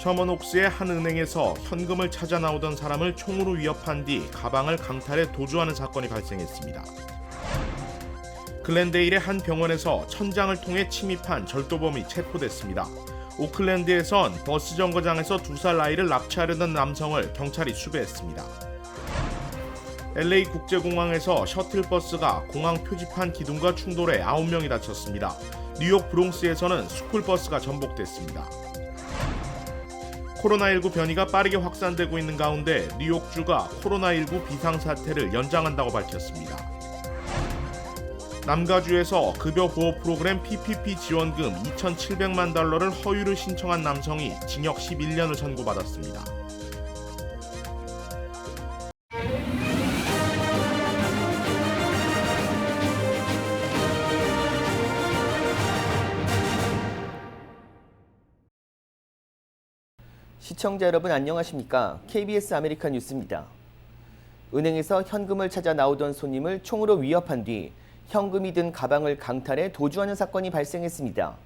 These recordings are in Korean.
셔먼옥스의 한 은행에서 현금을 찾아 나오던 사람을 총으로 위협한 뒤 가방을 강탈해 도주하는 사건이 발생했습니다. 글렌데일의 한 병원에서 천장을 통해 침입한 절도범이 체포됐습니다. 오클랜드에선 버스 정거장에서 2살 아이를 납치하려던 남성을 경찰이 수배했습니다. LA 국제공항에서 셔틀버스가 공항 표지판 기둥과 충돌해 9명이 다쳤습니다. 뉴욕 브롱스에서는 스쿨버스가 전복됐습니다. 코로나19 변이가 빠르게 확산되고 있는 가운데 뉴욕주가 코로나19 비상사태를 연장한다고 밝혔습니다. 남가주에서 급여 보호 프로그램 PPP 지원금 2,700만 달러를 허위로 신청한 남성이 징역 11년을 선고받았습니다. 시청자 여러분 안녕하십니까? KBS 아메리카 뉴스입니다. 은행에서 현금을 찾아 나오던 손님을 총으로 위협한 뒤 현금이 든 가방을 강탈해 도주하는 사건이 발생했습니다.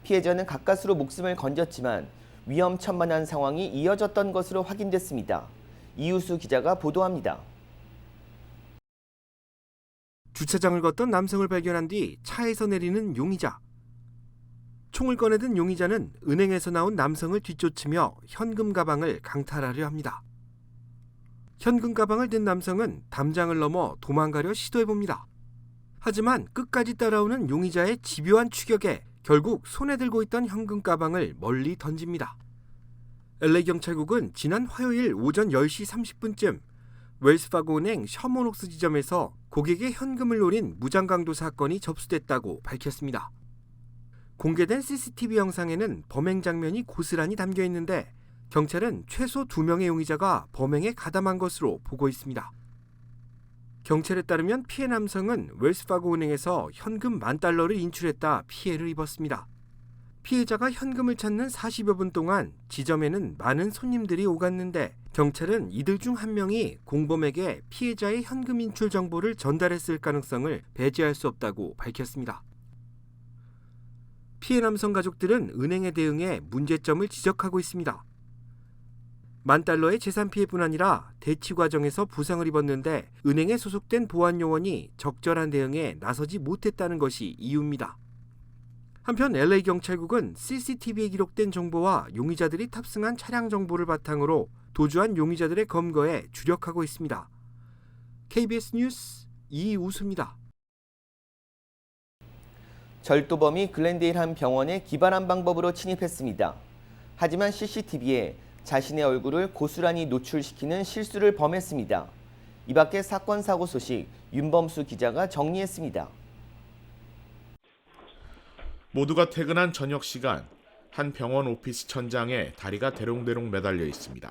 피해자는 가까스로 목숨을 건졌지만 위험천만한 상황이 이어졌던 것으로 확인됐습니다. 이우수 기자가 보도합니다. 주차장을 걷던 남성을 발견한 뒤 차에서 내리는 용의자. 총을 꺼내든 용의자는 은행에서 나온 남성을 뒤쫓으며 현금 가방을 강탈하려 합니다. 현금 가방을 든 남성은 담장을 넘어 도망가려 시도해봅니다. 하지만 끝까지 따라오는 용의자의 집요한 추격에 결국 손에 들고 있던 현금 가방을 멀리 던집니다. LA 경찰국은 지난 화요일 오전 10시 30분쯤 웰스파고은행 셔먼옥스 지점에서 고객의 현금을 노린 무장강도 사건이 접수됐다고 밝혔습니다. 공개된 CCTV 영상에는 범행 장면이 고스란히 담겨 있는데 경찰은 최소 2명의 용의자가 범행에 가담한 것으로 보고 있습니다. 경찰에 따르면 피해 남성은 웰스파고 은행에서 현금 $10,000를 인출했다 피해를 입었습니다. 피해자가 현금을 찾는 40여 분 동안 지점에는 많은 손님들이 오갔는데 경찰은 이들 중 한 명이 공범에게 피해자의 현금 인출 정보를 전달했을 가능성을 배제할 수 없다고 밝혔습니다. 피해 남성 가족들은 은행에 대응해 문제점을 지적하고 있습니다. $10,000의 재산 피해뿐 아니라 대치 과정에서 부상을 입었는데 은행에 소속된 보안 요원이 적절한 대응에 나서지 못했다는 것이 이유입니다. 한편 LA 경찰국은 CCTV에 기록된 정보와 용의자들이 탑승한 차량 정보를 바탕으로 도주한 용의자들의 검거에 주력하고 있습니다. KBS 뉴스 이우수입니다. 절도범이 글렌데일 한 병원에 기발한 방법으로 침입했습니다. 하지만 CCTV에 자신의 얼굴을 고스란히 노출시키는 실수를 범했습니다. 이 밖에 사건 사고 소식 윤범수 기자가 정리했습니다. 모두가 퇴근한 저녁 시간, 한 병원 오피스 천장에 다리가 대롱대롱 매달려 있습니다.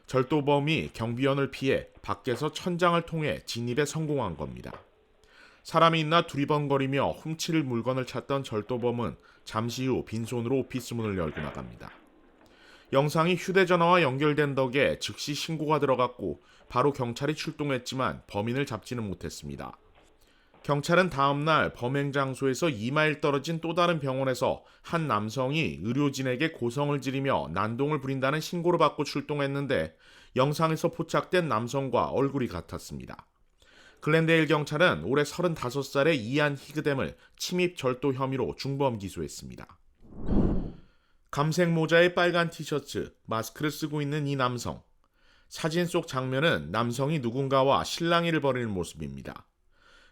절도범이 경비원을 피해 밖에서 천장을 통해 진입에 성공한 겁니다. 사람이 있나 두리번거리며 훔칠 물건을 찾던 절도범은 잠시 후 빈손으로 오피스 문을 열고 나갑니다. 영상이 휴대전화와 연결된 덕에 즉시 신고가 들어갔고 바로 경찰이 출동했지만 범인을 잡지는 못했습니다. 경찰은 다음 날 범행 장소에서 2마일 떨어진 또 다른 병원에서 한 남성이 의료진에게 고성을 지르며 난동을 부린다는 신고를 받고 출동했는데 영상에서 포착된 남성과 얼굴이 같았습니다. 글렌데일 경찰은 올해 35살의 이안 히그댐을 침입 절도 혐의로 중범 기소했습니다. 감색 모자에 빨간 티셔츠, 마스크를 쓰고 있는 이 남성. 사진 속 장면은 남성이 누군가와 실랑이를 벌이는 모습입니다.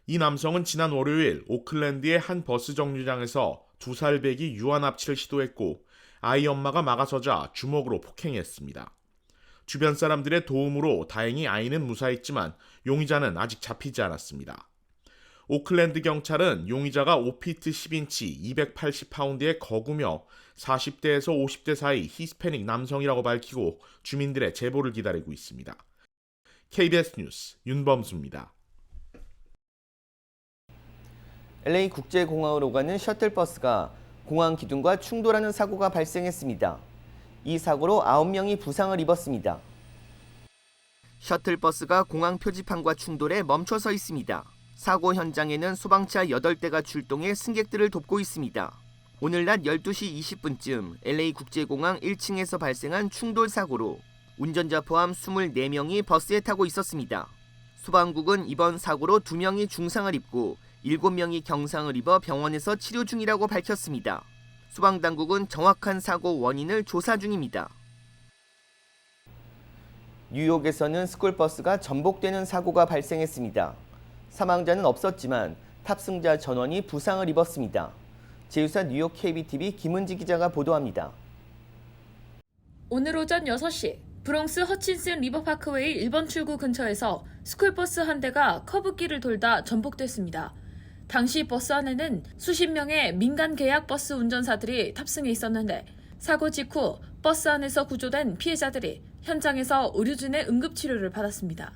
이 남성은 지난 월요일 오클랜드의 한 버스 정류장에서 2살 배기 유아 납치를 시도했고 아이 엄마가 막아서자 주먹으로 폭행했습니다. 주변 사람들의 도움으로 다행히 아이는 무사했지만 용의자는 아직 잡히지 않았습니다. 오클랜드 경찰은 용의자가 5피트 10인치 280파운드의 거구며 40대에서 50대 사이 히스패닉 남성이라고 밝히고 주민들의 제보를 기다리고 있습니다. KBS 뉴스 윤범수입니다. LA 국제공항으로 가는 셔틀버스가 공항 기둥과 충돌하는 사고가 발생했습니다. 이 사고로 9명이 부상을 입었습니다. 셔틀버스가 공항 표지판과 충돌해 멈춰서 있습니다. 사고 현장에는 소방차 8대가 출동해 승객들을 돕고 있습니다. 오늘 낮 12시 20분쯤 LA 국제공항 1층에서 발생한 충돌 사고로 운전자 포함 24명이 버스에 타고 있었습니다. 소방국은 이번 사고로 2명이 중상을 입고 7명이 경상을 입어 병원에서 치료 중이라고 밝혔습니다. 소방당국은 정확한 사고 원인을 조사 중입니다. 뉴욕에서는 스쿨버스가 전복되는 사고가 발생했습니다. 사망자는 없었지만 탑승자 전원이 부상을 입었습니다. 제휴사 뉴욕 KBTV 김은지 기자가 보도합니다. 오늘 오전 6시 브롱스 허친슨 리버파크웨이 1번 출구 근처에서 스쿨버스 한 대가 커브길을 돌다 전복됐습니다. 당시 버스 안에는 수십 명의 민간 계약 버스 운전사들이 탑승해 있었는데 사고 직후 버스 안에서 구조된 피해자들이 현장에서 의료진의 응급치료를 받았습니다.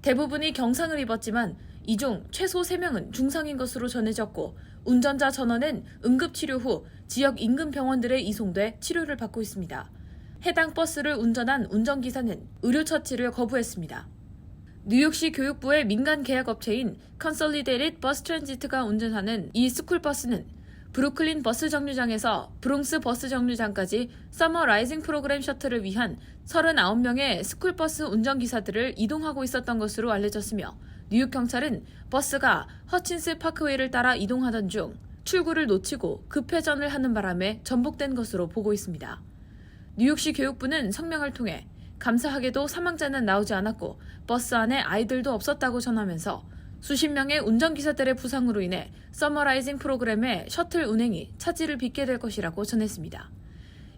대부분이 경상을 입었지만 이 중 최소 3명은 중상인 것으로 전해졌고 운전자 전원은 응급치료 후 지역 인근 병원들에 이송돼 치료를 받고 있습니다. 해당 버스를 운전한 운전기사는 의료처치를 거부했습니다. 뉴욕시 교육부의 민간 계약업체인 컨솔리데이티드 버스 트랜지트가 운전하는 이 스쿨버스는 브루클린 버스 정류장에서 브롱스 버스 정류장까지 서머 라이징 프로그램 셔틀을 위한 39명의 스쿨버스 운전기사들을 이동하고 있었던 것으로 알려졌으며 뉴욕 경찰은 버스가 허친스 파크웨이를 따라 이동하던 중 출구를 놓치고 급회전을 하는 바람에 전복된 것으로 보고 있습니다. 뉴욕시 교육부는 성명을 통해 감사하게도 사망자는 나오지 않았고 버스 안에 아이들도 없었다고 전하면서 수십 명의 운전기사들의 부상으로 인해 서머라이징 프로그램의 셔틀 운행이 차질을 빚게 될 것이라고 전했습니다.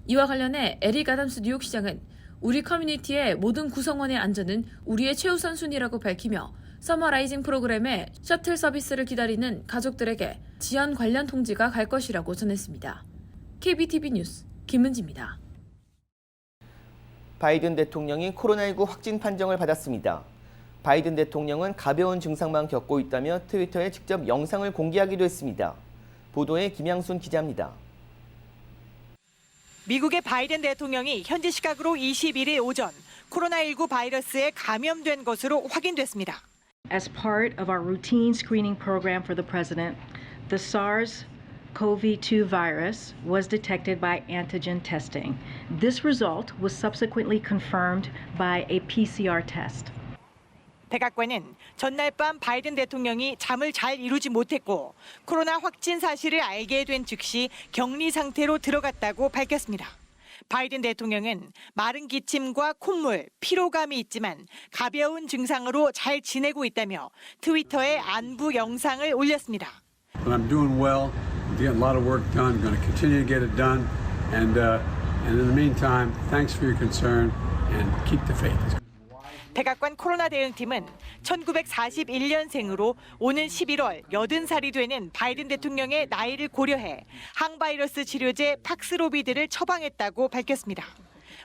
이와 관련해 에릭 아담스 뉴욕시장은 우리 커뮤니티의 모든 구성원의 안전은 우리의 최우선 순위라고 밝히며 서머라이징 프로그램의 셔틀 서비스를 기다리는 가족들에게 지연 관련 통지가 갈 것이라고 전했습니다. KBTV 뉴스 김은지입니다. 바이든 대통령이 코로나19 확진 판정을 받았습니다. 바이든 대통령은 가벼운 증상만 겪고 있다며 트위터에 직접 영상을 공개하기도 했습니다. 보도에 김양순 기자입니다. 미국의 바이든 대통령이 현지 시각으로 21일 오전 코로나19 바이러스에 감염된 것으로 확인됐습니다. As part of our routine screening program for the president, the SARS-CoV-2 virus was detected by antigen testing. This result was subsequently confirmed by a PCR test. 백악관은 전날 밤 바이든 대통령이 잠을 잘 이루지 못했고 코로나 확진 사실을 알게 된 즉시 격리 상태로 들어갔다고 밝혔습니다. 바이든 대통령은 마른 기침과 콧물, 피로감이 있지만 가벼운 증상으로 잘 지내고 있다며 트위터에 안부 영상을 올렸습니다. I'm doing well. I'm getting a lot of work done. I'm going to continue to get it done. And in the meantime, thanks for your concern and keep the faith. 백악관 코로나 대응팀은 1941년생으로 오는 11월 80살이 되는 바이든 대통령의 나이를 고려해 항바이러스 치료제 팍스로비드를 처방했다고 밝혔습니다.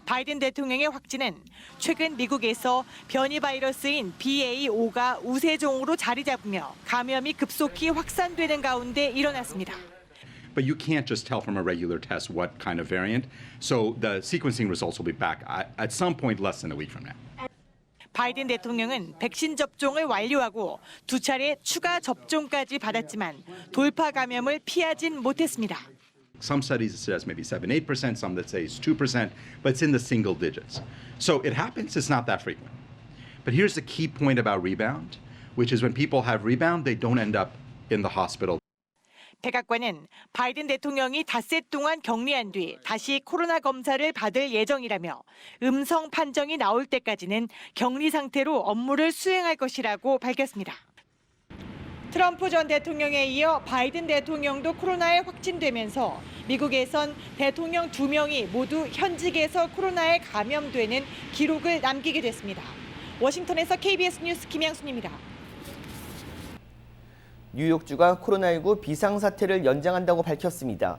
바이든 대통령의 확진은 최근 미국에서 변이 바이러스인 BA.5가 우세종으로 자리 잡으며 감염이 급속히 확산되는 가운데 일어났습니다. But you can't just tell from a regular test what kind of variant. So the sequencing results will be back at some point less than a week from now. 바이든 대통령은 백신 접종을 완료하고 2차례 추가 접종까지 받았지만 돌파 감염을 피하진 못했습니다. Some studies it says maybe 7-8%, some that say it's 2%, but it's in the single digits. So it happens, it's not that frequent. But here's the key point about rebound, which is when people have rebound, they don't end up in the hospital. 백악관은 바이든 대통령이 닷새 동안 격리한 뒤 다시 코로나 검사를 받을 예정이라며 음성 판정이 나올 때까지는 격리 상태로 업무를 수행할 것이라고 밝혔습니다. 트럼프 전 대통령에 이어 바이든 대통령도 코로나에 확진되면서 미국에선 대통령 2명이 모두 현직에서 코로나에 감염되는 기록을 남기게 됐습니다. 워싱턴에서 KBS 뉴스 김양순입니다. 뉴욕주가 코로나19 비상사태를 연장한다고 밝혔습니다.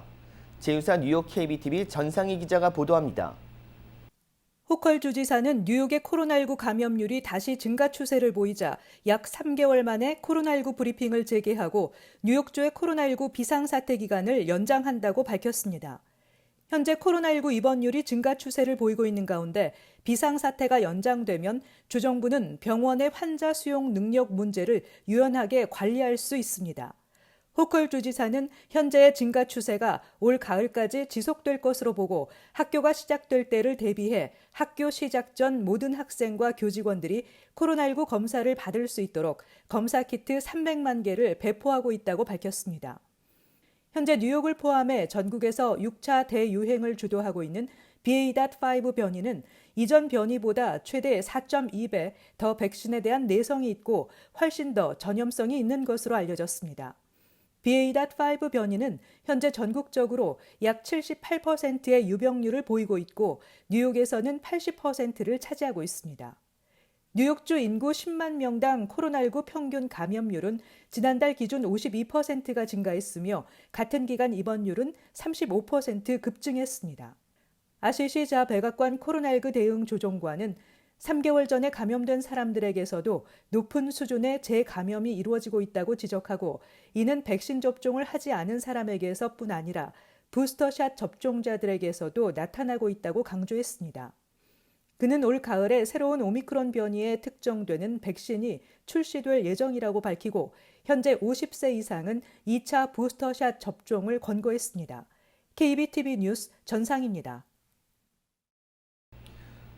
제휴사 뉴욕 KBTV 전상희 기자가 보도합니다. 호컬 주지사는 뉴욕의 코로나19 감염률이 다시 증가 추세를 보이자 약 3개월 만에 코로나19 브리핑을 재개하고 뉴욕주의 코로나19 비상사태 기간을 연장한다고 밝혔습니다. 현재 코로나19 입원율이 증가 추세를 보이고 있는 가운데 비상사태가 연장되면 주정부는 병원의 환자 수용 능력 문제를 유연하게 관리할 수 있습니다. 호컬 주지사는 현재의 증가 추세가 올 가을까지 지속될 것으로 보고 학교가 시작될 때를 대비해 학교 시작 전 모든 학생과 교직원들이 코로나19 검사를 받을 수 있도록 검사 키트 300만 개를 배포하고 있다고 밝혔습니다. 현재 뉴욕을 포함해 전국에서 6차 대유행을 주도하고 있는 BA.5 변이는 이전 변이보다 최대 4.2배 더 백신에 대한 내성이 있고 훨씬 더 전염성이 있는 것으로 알려졌습니다. BA.5 변이는 현재 전국적으로 약 78%의 유병률을 보이고 있고 뉴욕에서는 80%를 차지하고 있습니다. 뉴욕주 인구 10만 명당 코로나19 평균 감염률은 지난달 기준 52%가 증가했으며 같은 기간 입원율은 35% 급증했습니다. 아시시 자 백악관 코로나19 대응 조정관은 3개월 전에 감염된 사람들에게서도 높은 수준의 재감염이 이루어지고 있다고 지적하고 이는 백신 접종을 하지 않은 사람에게서뿐 아니라 부스터샷 접종자들에게서도 나타나고 있다고 강조했습니다. 그는 올 가을에 새로운 오미크론 변이에 특정되는 백신이 출시될 예정이라고 밝히고 현재 50세 이상은 2차 부스터샷 접종을 권고했습니다. KBTV 뉴스 전상입니다.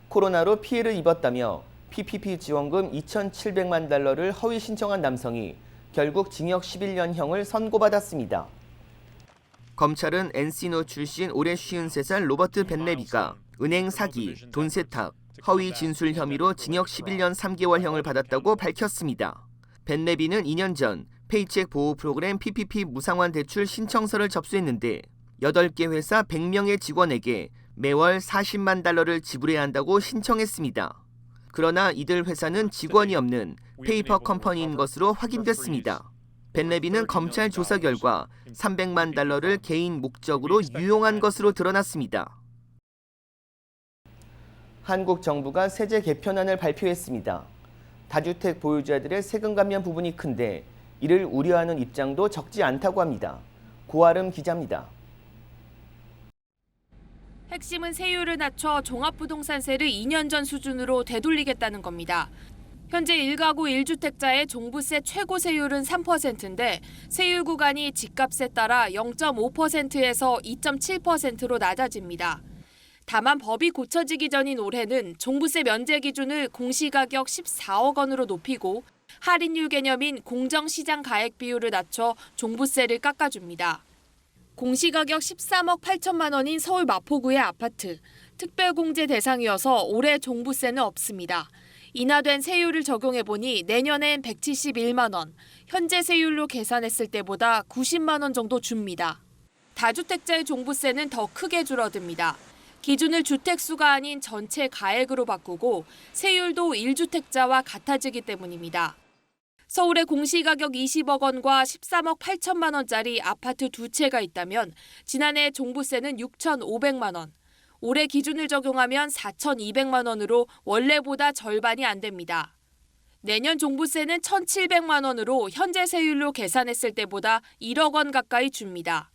코로나로 피해를 입었다며 PPP 지원금 2,700만 달러를 허위 신청한 남성이 결국 징역 11년형을 선고받았습니다. 검찰은 엔시노 출신 올해 53살 로버트 벤레비가 은행 사기, 돈 세탁, 허위 진술 혐의로 징역 11년 3개월형을 받았다고 밝혔습니다. 벤레비는 2년 전 페이첵 보호 프로그램 PPP 무상환 대출 신청서를 접수했는데 8개 회사 100명의 직원에게 매월 40만 달러를 지불해야 한다고 신청했습니다. 그러나 이들 회사는 직원이 없는 페이퍼 컴퍼니인 것으로 확인됐습니다. 벤레비는 검찰 조사 결과 300만 달러를 개인 목적으로 유용한 것으로 드러났습니다. 한국 정부가 세제 개편안을 발표했습니다. 다주택 보유자들의 세금 감면 부분이 큰데 이를 우려하는 입장도 적지 않다고 합니다. 고아름 기자입니다. 핵심은 세율을 낮춰 종합부동산세를 2년 전 수준으로 되돌리겠다는 겁니다. 현재 1가구 1주택자의 종부세 최고 세율은 3%인데 세율 구간이 집값에 따라 0.5%에서 2.7%로 낮아집니다. 다만 법이 고쳐지기 전인 올해는 종부세 면제 기준을 공시가격 14억 원으로 높이고 할인율 개념인 공정시장 가액 비율을 낮춰 종부세를 깎아줍니다. 공시가격 13억 8천만 원인 서울 마포구의 아파트, 특별공제 대상이어서 올해 종부세는 없습니다. 인하된 세율을 적용해보니 내년엔 171만 원, 현재 세율로 계산했을 때보다 90만 원 정도 줍니다. 다주택자의 종부세는 더 크게 줄어듭니다. 기준을 주택수가 아닌 전체 가액으로 바꾸고 세율도 1주택자와 같아지기 때문입니다. 서울에 공시가격 20억 원과 13억 8천만 원짜리 아파트 2채가 있다면 지난해 종부세는 6,500만 원, 올해 기준을 적용하면 4,200만 원으로 원래보다 절반이 안 됩니다. 내년 종부세는 1,700만 원으로 현재 세율로 계산했을 때보다 1억 원 가까이 줍니다.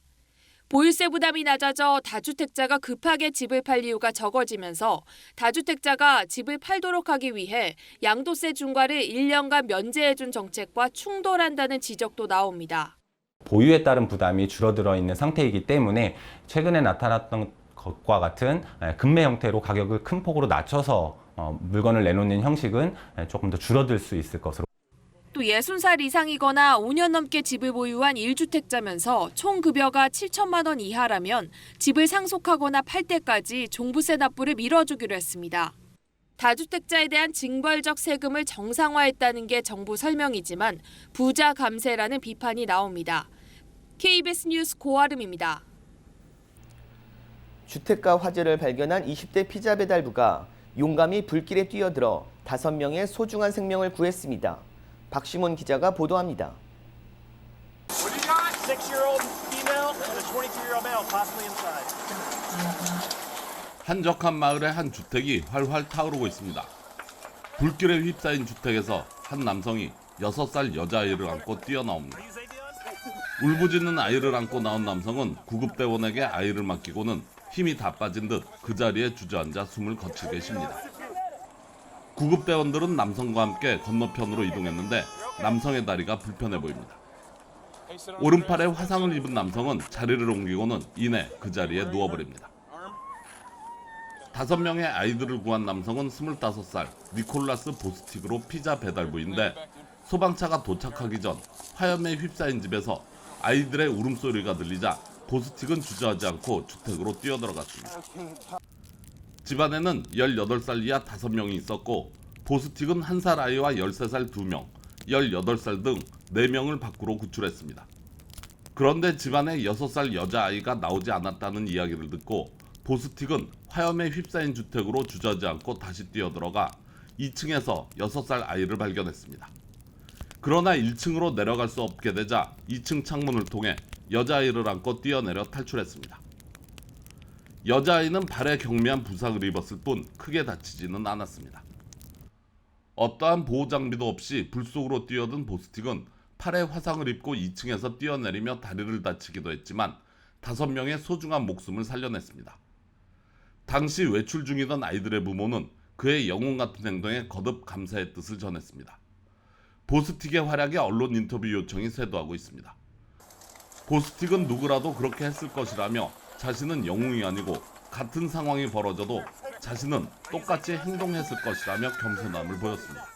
보유세 부담이 낮아져 다주택자가 급하게 집을 팔 이유가 적어지면서 다주택자가 집을 팔도록 하기 위해 양도세 중과를 1년간 면제해준 정책과 충돌한다는 지적도 나옵니다. 보유에 따른 부담이 줄어들어 있는 상태이기 때문에 최근에 나타났던 것과 같은 금매 형태로 가격을 큰 폭으로 낮춰서 물건을 내놓는 형식은 조금 더 줄어들 수 있을 것으로. 또 60살 이상이거나 5년 넘게 집을 보유한 1주택자면서 총 급여가 7천만 원 이하라면 집을 상속하거나 팔 때까지 종부세 납부를 미뤄주기로 했습니다. 다주택자에 대한 징벌적 세금을 정상화했다는 게 정부 설명이지만 부자 감세라는 비판이 나옵니다. KBS 뉴스 고아름입니다. 주택가 화재를 발견한 20대 피자 배달부가 용감히 불길에 뛰어들어 5명의 소중한 생명을 구했습니다. 박시몬 기자가 보도합니다. 한적한 마을의 한 주택이 활활 타오르고 있습니다. 불길에 휩싸인 주택에서 한 남성이 6살 여자아이를 안고 뛰어나옵니다. 울부짖는 아이를 안고 나온 남성은 구급대원에게 아이를 맡기고는 힘이 다 빠진 듯 그 자리에 주저앉아 숨을 거칠게 쉽니다. 구급대원들은 남성과 함께 건너편으로 이동했는데 남성의 다리가 불편해 보입니다. 오른팔에 화상을 입은 남성은 자리를 옮기고는 이내 그 자리에 누워버립니다. 5명의 아이들을 구한 남성은 25살 니콜라스 보스틱으로 피자 배달부인데 소방차가 도착하기 전 화염에 휩싸인 집에서 아이들의 울음소리가 들리자 보스틱은 주저하지 않고 주택으로 뛰어들어갔습니다. 집안에는 18살 이하 5명이 있었고 보스틱은 1살 아이와 13살 2명, 18살 등 4명을 밖으로 구출했습니다. 그런데 집안에 6살 여자아이가 나오지 않았다는 이야기를 듣고 보스틱은 화염에 휩싸인 주택으로 주저하지 않고 다시 뛰어들어가 2층에서 6살 아이를 발견했습니다. 그러나 1층으로 내려갈 수 없게 되자 2층 창문을 통해 여자아이를 안고 뛰어내려 탈출했습니다. 여자아이는 발에 경미한 부상을 입었을 뿐 크게 다치지는 않았습니다. 어떠한 보호 장비도 없이 불 속으로 뛰어든 보스틱은 팔에 화상을 입고 2층에서 뛰어내리며 다리를 다치기도 했지만 5명의 소중한 목숨을 살려냈습니다. 당시 외출 중이던 아이들의 부모는 그의 영웅 같은 행동에 거듭 감사의 뜻을 전했습니다. 보스틱의 활약에 언론 인터뷰 요청이 쇄도하고 있습니다. 보스틱은 누구라도 그렇게 했을 것이라며 자신은 영웅이 아니고 같은 상황이 벌어져도 자신은 똑같이 행동했을 것이라며 겸손함을 보였습니다.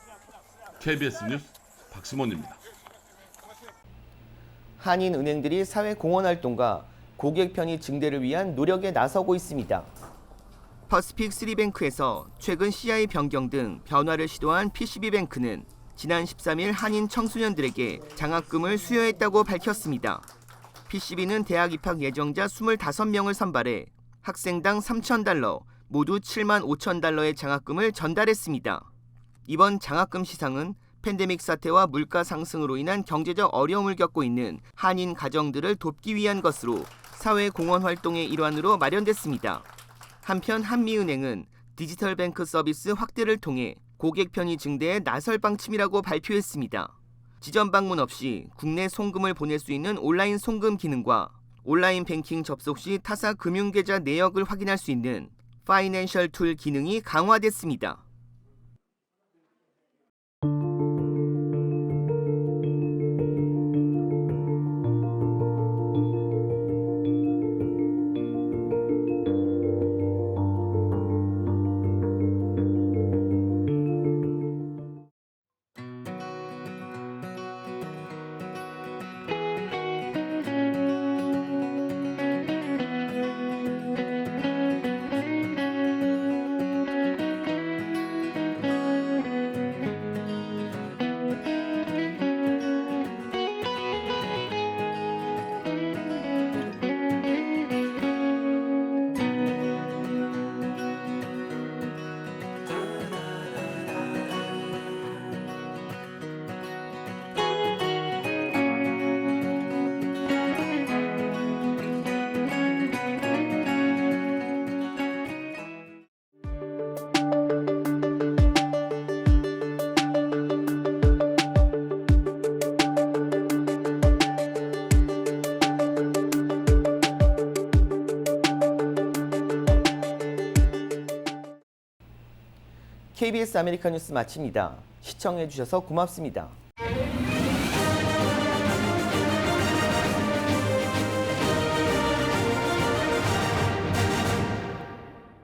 KBS 뉴스 박시몬입니다. 한인은행들이 사회 공헌 활동과 고객 편의 증대를 위한 노력에 나서고 있습니다. 퍼시픽 3뱅크에서 최근 CI 변경 등 변화를 시도한 PCB뱅크는 지난 13일 한인 청소년들에게 장학금을 수여했다고 밝혔습니다. PCB는 대학 입학 예정자 25명을 선발해 학생당 $3,000, 모두 $75,000의 장학금을 전달했습니다. 이번 장학금 시상은 팬데믹 사태와 물가 상승으로 인한 경제적 어려움을 겪고 있는 한인 가정들을 돕기 위한 것으로 사회 공헌 활동의 일환으로 마련됐습니다. 한편 한미은행은 디지털 뱅크 서비스 확대를 통해 고객 편의 증대에 나설 방침이라고 발표했습니다. 지점 방문 없이 국내 송금을 보낼 수 있는 온라인 송금 기능과 온라인 뱅킹 접속 시 타사 금융계좌 내역을 확인할 수 있는 파이낸셜 툴 기능이 강화됐습니다. KBS 아메리카 뉴스 마칩니다. 시청해주셔서 고맙습니다.